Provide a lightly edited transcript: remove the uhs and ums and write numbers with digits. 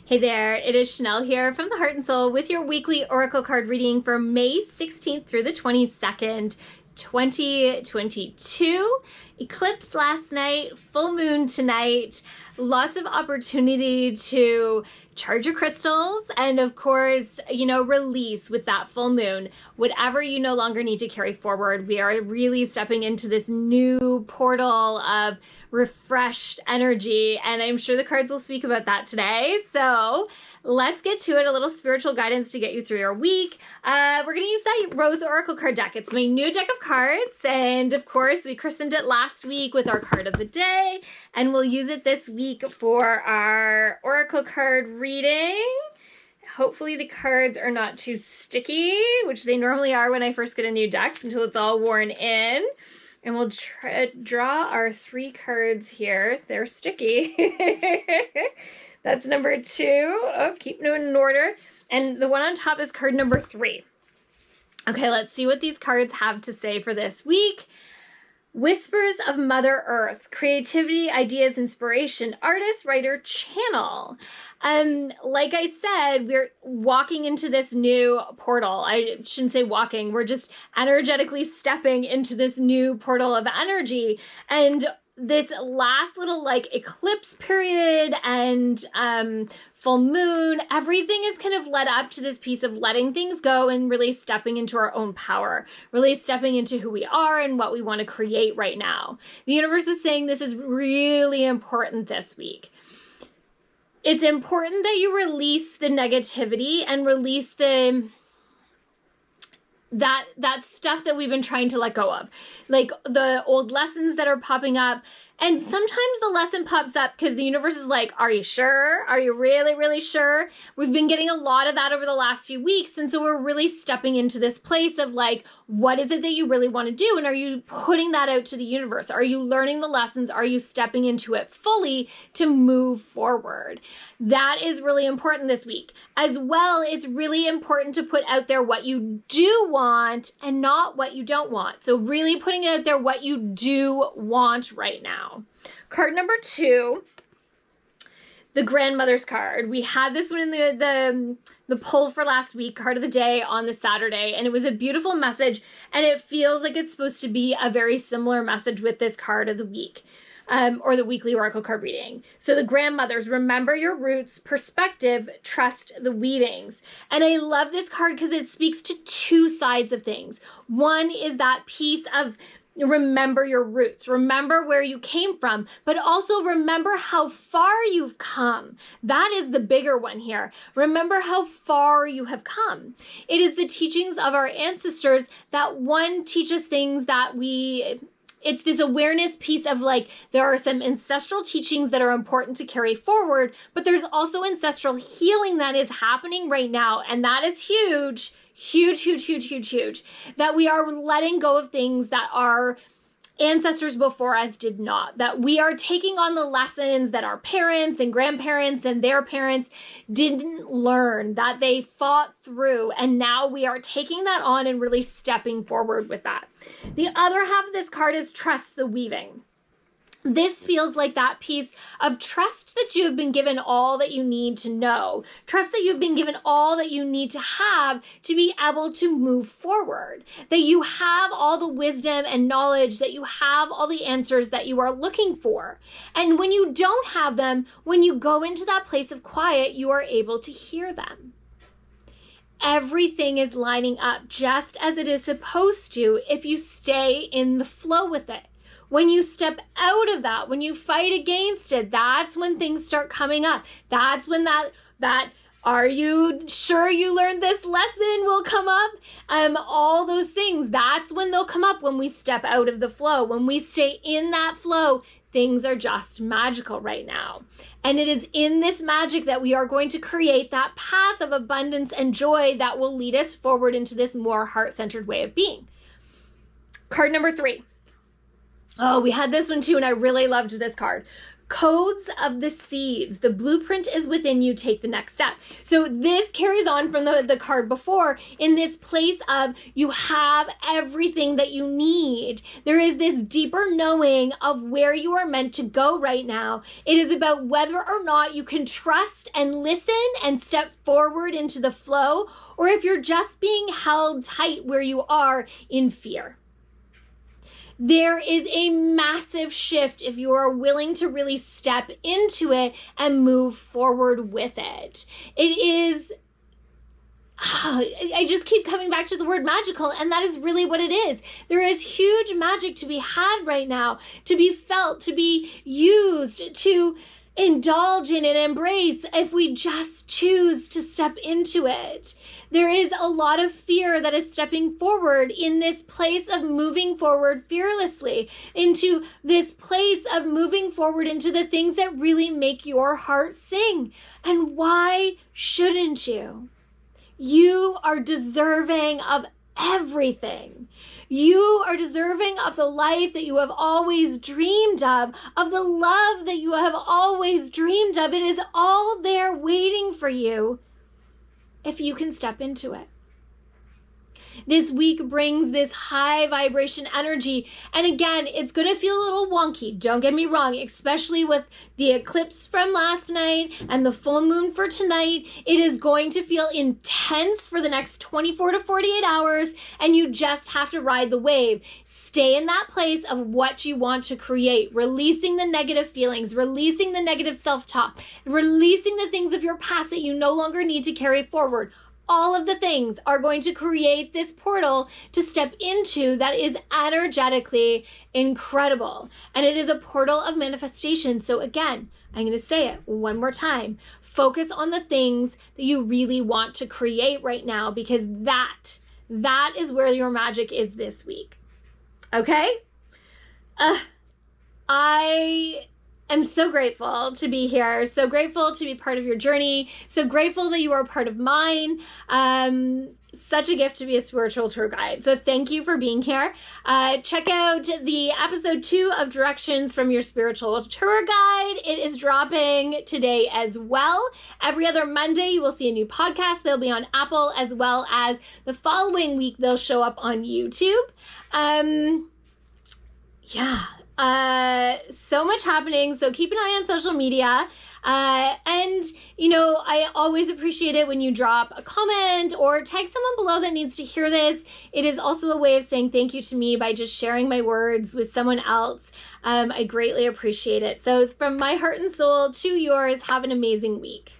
Hey there, it is Chanel here from the Heart and Soul with your weekly Oracle card reading for May 16th through the 22nd, 2022. Eclipse last night, full moon tonight, lots of opportunity to charge your crystals and of course, release with that full moon. Whatever you no longer need to carry forward, we are really stepping into this new portal of refreshed energy, and I'm sure the cards will speak about that today. So let's get to it. A little spiritual guidance to get you through your week. We're going to use that Rose Oracle card deck. It's my new deck of cards, and of course we christened it last week with our card of the day, and we'll use it this week for our Oracle card reading. Hopefully the cards are not too sticky, which they normally are when I first get a new deck until it's all worn in. And we'll draw our 3 cards here. They're sticky. That's number 2. Oh, keep them in order. And the one on top is card number 3. Okay, let's see what these cards have to say for this week. Whispers of Mother Earth, creativity, ideas, inspiration, artist, writer, channel. Like I said, we're walking into this new portal. I shouldn't say walking. We're just energetically stepping into this new portal of energy. And this last little eclipse period and full moon, everything is kind of led up to this piece of letting things go and really stepping into our own power, really stepping into who we are and what we want to create right now. The universe is saying this is really important this week. It's important that you release the negativity and release that stuff that we've been trying to let go of, like the old lessons that are popping up. And sometimes the lesson pops up because the universe is like, are you sure? Are you really, really sure? We've been getting a lot of that over the last few weeks. And so we're really stepping into this place of what is it that you really want to do? And are you putting that out to the universe? Are you learning the lessons? Are you stepping into it fully to move forward? That is really important this week. As well, it's really important to put out there what you do want and not what you don't want. So really putting it out there what you do want right now. Card number 2, the grandmother's card. We had this one in the poll for last week, card of the day on the Saturday, and it was a beautiful message, and it feels like it's supposed to be a very similar message with this card of the week, or the weekly Oracle card reading. So the grandmothers, remember your roots, perspective, trust the weavings. And I love this card because it speaks to 2 sides of things. One is that piece of remember your roots, remember where you came from, but also remember how far you've come. That is the bigger one here. Remember how far you have come. It is the teachings of our ancestors that one teaches things that it's this awareness piece of there are some ancestral teachings that are important to carry forward, but there's also ancestral healing that is happening right now. And that is huge. Huge, huge, huge, huge, huge. That we are letting go of things that our ancestors before us did not. That we are taking on the lessons that our parents and grandparents and their parents didn't learn, that they fought through. And now we are taking that on and really stepping forward with that. The other half of this card is trust the weaving. This feels like that piece of trust that you have been given all that you need to know. Trust that you've been given all that you need to have to be able to move forward. That you have all the wisdom and knowledge, that you have all the answers that you are looking for. And when you don't have them, when you go into that place of quiet, you are able to hear them. Everything is lining up just as it is supposed to if you stay in the flow with it. When you step out of that, when you fight against it, that's when things start coming up. That's when that are you sure you learned this lesson will come up? All those things, that's when they'll come up when we step out of the flow. When we stay in that flow, things are just magical right now. And it is in this magic that we are going to create that path of abundance and joy that will lead us forward into this more heart-centered way of being. Card number 3. Oh, we had this one too, and I really loved this card. Codes of the seeds. The blueprint is within you. Take the next step. So this carries on from the card before in this place of you have everything that you need. There is this deeper knowing of where you are meant to go right now. It is about whether or not you can trust and listen and step forward into the flow, or if you're just being held tight where you are in fear. There is a massive shift if you are willing to really step into it and move forward with it. It is, I just keep coming back to the word magical, and that is really what it is. There is huge magic to be had right now, to be felt, to be used, to indulge in and embrace if we just choose to step into it. There is a lot of fear that is stepping forward in this place of moving forward fearlessly, into this place of moving forward into the things that really make your heart sing. And why shouldn't you? You are deserving of everything. You are deserving of the life that you have always dreamed of the love that you have always dreamed of. It is all there waiting for you if you can step into it. This week brings this high vibration energy. And again, it's going to feel a little wonky. Don't get me wrong, especially with the eclipse from last night and the full moon for tonight. It is going to feel intense for the next 24 to 48 hours. And you just have to ride the wave. Stay in that place of what you want to create, releasing the negative feelings, releasing the negative self-talk, releasing the things of your past that you no longer need to carry forward. All of the things are going to create this portal to step into that is energetically incredible. And it is a portal of manifestation. So again, I'm going to say it one more time. Focus on the things that you really want to create right now, because that is where your magic is this week. Okay? I'm so grateful to be here, so grateful to be part of your journey, so grateful that you are a part of mine. Such a gift to be a spiritual tour guide. So thank you for being here. Check out the episode 2 of Directions from Your Spiritual Tour Guide. It is dropping today as well. Every other Monday, you will see a new podcast. They'll be on Apple, as well as the following week, they'll show up on YouTube. So much happening. So keep an eye on social media. And I always appreciate it when you drop a comment or tag someone below that needs to hear this. It is also a way of saying thank you to me by just sharing my words with someone else. I greatly appreciate it. So from my heart and soul to yours, have an amazing week.